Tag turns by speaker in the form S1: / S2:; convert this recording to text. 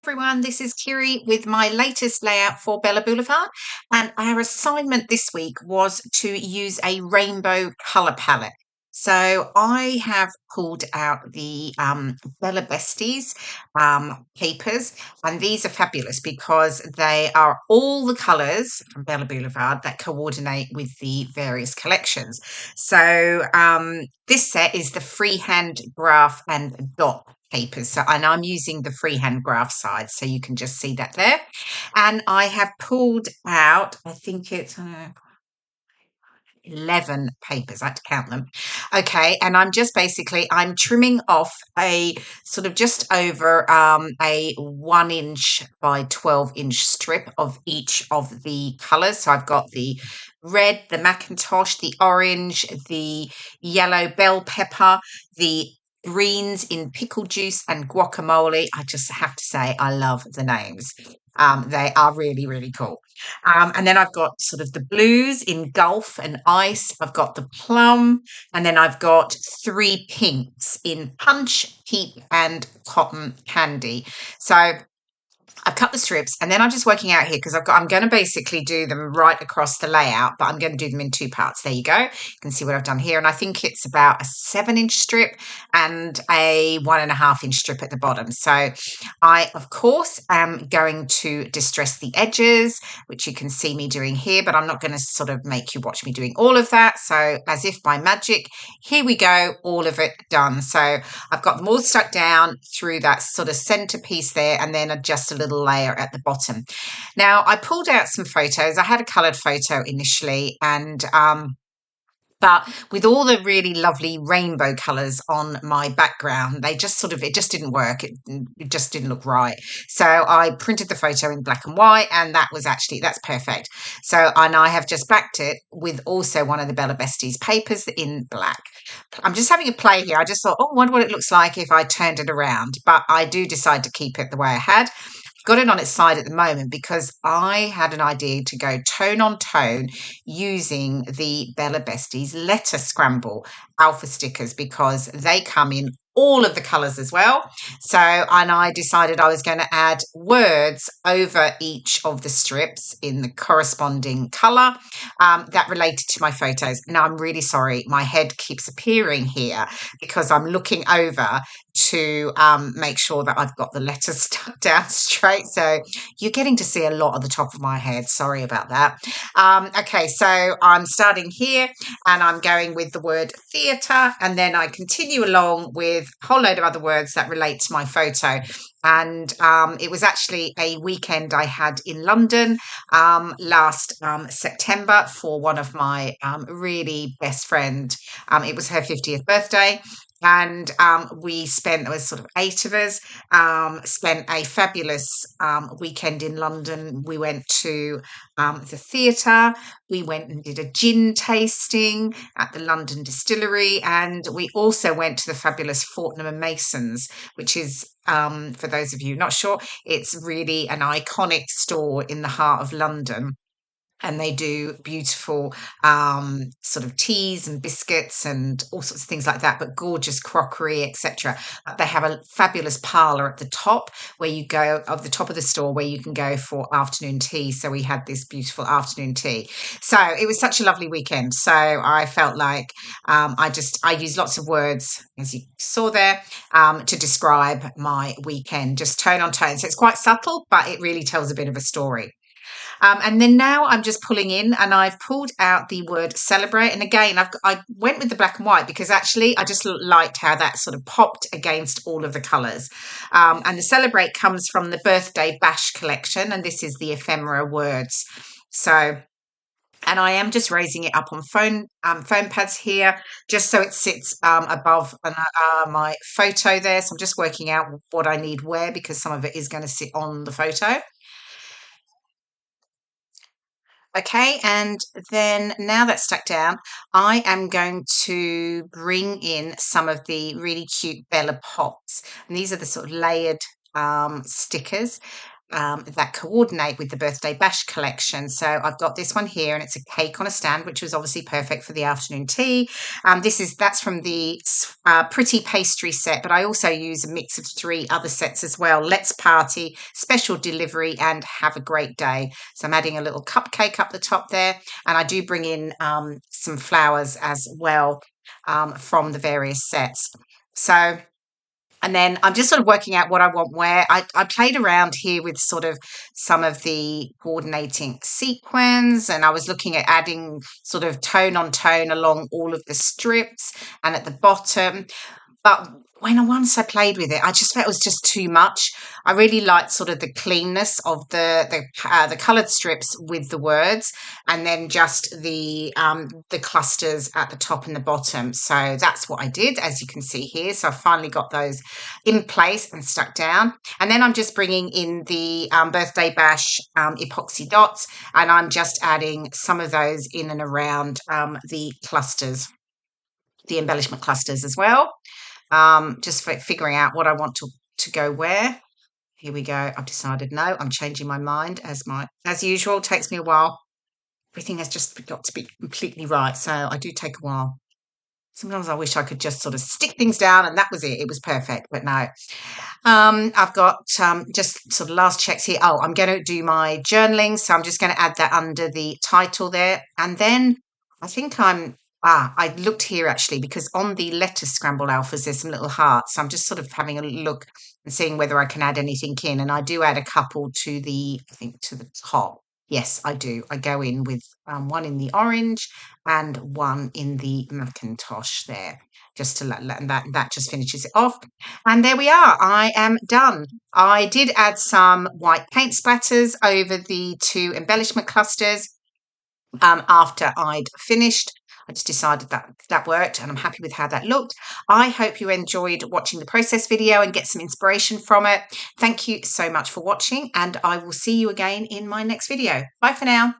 S1: Everyone, this is Kirei with my latest layout for Bella Boulevard, and our assignment this week was to use a rainbow colour palette. So I have pulled out the Bella Besties papers, and these are fabulous because they are all the colours from Bella Boulevard that coordinate with the various collections. So this set is the Freehand graph and dot papers. So, and I'm using the freehand graph side, so you can just see that there. And I have pulled out, I think it's 11 papers. I had to count them. Okay, and I'm trimming off a sort of just over a 1 inch by 12-inch strip of each of the colours. So I've got the red, the McIntosh, the orange, the yellow bell pepper, the greens in Pickle Juice and Guacamole. I just have to say, I love the names. They are really, really cool. And then I've got sort of the blues in Gulf and Ice. I've got the Plum, and then I've got three pinks in Punch, Peep, and Cotton Candy. So I've cut the strips, and then I'm just working out here because I'm going to basically do them right across the layout, but I'm going to do them in two parts. There you go. You can see what I've done here. And I think it's about a 7-inch strip and a 1.5-inch strip at the bottom. So I, of course, am going to distress the edges, which you can see me doing here, but I'm not going to sort of make you watch me doing all of that. So as if by magic, here we go, all of it done. So I've got them all stuck down through that sort of centerpiece there, and then just a little layer at the bottom. Now, I pulled out some photos. I had a coloured photo initially, and but with all the really lovely rainbow colours on my background, it just didn't work. It just didn't look right. So I printed the photo in black and white, and that's perfect. So, and I have just backed it with also one of the Bella Besties papers in black. I'm just having a play here. I just thought, oh, I wonder what it looks like if I turned it around. But I do decide to keep it the way I had. Got it on its side at the moment because I had an idea to go tone on tone using the Bella Besties Letter Scramble Alpha Stickers because they come in all of the colours as well. So, and I decided I was going to add words over each of the strips in the corresponding colour that related to my photos. Now, I'm really sorry, my head keeps appearing here because I'm looking over to make sure that I've got the letters stuck down straight. So you're getting to see a lot of the top of my head. Sorry about that. Okay, so I'm starting here and I'm going with the word theatre, and then I continue along with a whole load of other words that relate to my photo. And it was actually a weekend I had in London last September for one of my really best friend. It was her 50th birthday. And there was sort of 8 of us, spent a fabulous weekend in London. We went to the theatre, we went and did a gin tasting at the London Distillery, and we also went to the fabulous Fortnum and Masons, which is, for those of you not sure, it's really an iconic store in the heart of London. And they do beautiful sort of teas and biscuits and all sorts of things like that, but gorgeous crockery, etc. They have a fabulous parlour at the top where you go, of the top of the store, where you can go for afternoon tea. So we had this beautiful afternoon tea. So it was such a lovely weekend. So I felt like I used lots of words, as you saw there, to describe my weekend, just tone on tone. So it's quite subtle, but it really tells a bit of a story. And then now I'm just pulling in, and I've pulled out the word celebrate. And again, I went with the black and white because actually I just liked how that sort of popped against all of the colours. And the celebrate comes from the Birthday Bash collection, and this is the Ephemera Words. So, and I am just raising it up on phone pads here, just so it sits above my photo there. So I'm just working out what I need where, because some of it is going to sit on the photo. Okay, and then now that's stuck down, I am going to bring in some of the really cute Bella Pops. And these are the sort of layered stickers. that coordinate with the Birthday Bash collection. So I've got this one here, and it's a cake on a stand, which was obviously perfect for the afternoon tea. That's from the Pretty Pastry set, but I also use a mix of 3 other sets as well. Let's Party, Special Delivery, and Have a Great Day. So I'm adding a little cupcake up the top there, and I do bring in some flowers as well from the various sets. So, and then I'm just sort of working out what I want where. I played around here with sort of some of the coordinating sequins, and I was looking at adding sort of tone on tone along all of the strips and at the bottom. But once I played with it, I just felt it was just too much. I really liked sort of the cleanness of the coloured strips with the words, and then just the clusters at the top and the bottom. So that's what I did, as you can see here. So I finally got those in place and stuck down. And then I'm just bringing in the Birthday Bash epoxy dots, and I'm just adding some of those in and around the clusters, the embellishment clusters as well. Just for figuring out what I want to go where. Here we go. I've decided no, I'm changing my mind as usual. It takes me a while. Everything has just got to be completely right. So I do take a while. Sometimes I wish I could just sort of stick things down and that was it. It was perfect, but no. I've got just sort of last checks here. Oh, I'm going to do my journaling. So I'm just going to add that under the title there. And then I think I looked here actually because on the Letter Scramble Alphas, there's some little hearts. So I'm just sort of having a look and seeing whether I can add anything in. And I do add a couple to the top. Yes, I do. I go in with one in the orange and one in the McIntosh there, just to and that just finishes it off. And there we are. I am done. I did add some white paint splatters over the 2 embellishment clusters after I'd finished. I just decided that worked, and I'm happy with how that looked. I hope you enjoyed watching the process video and get some inspiration from it. Thank you so much for watching, and I will see you again in my next video. Bye for now.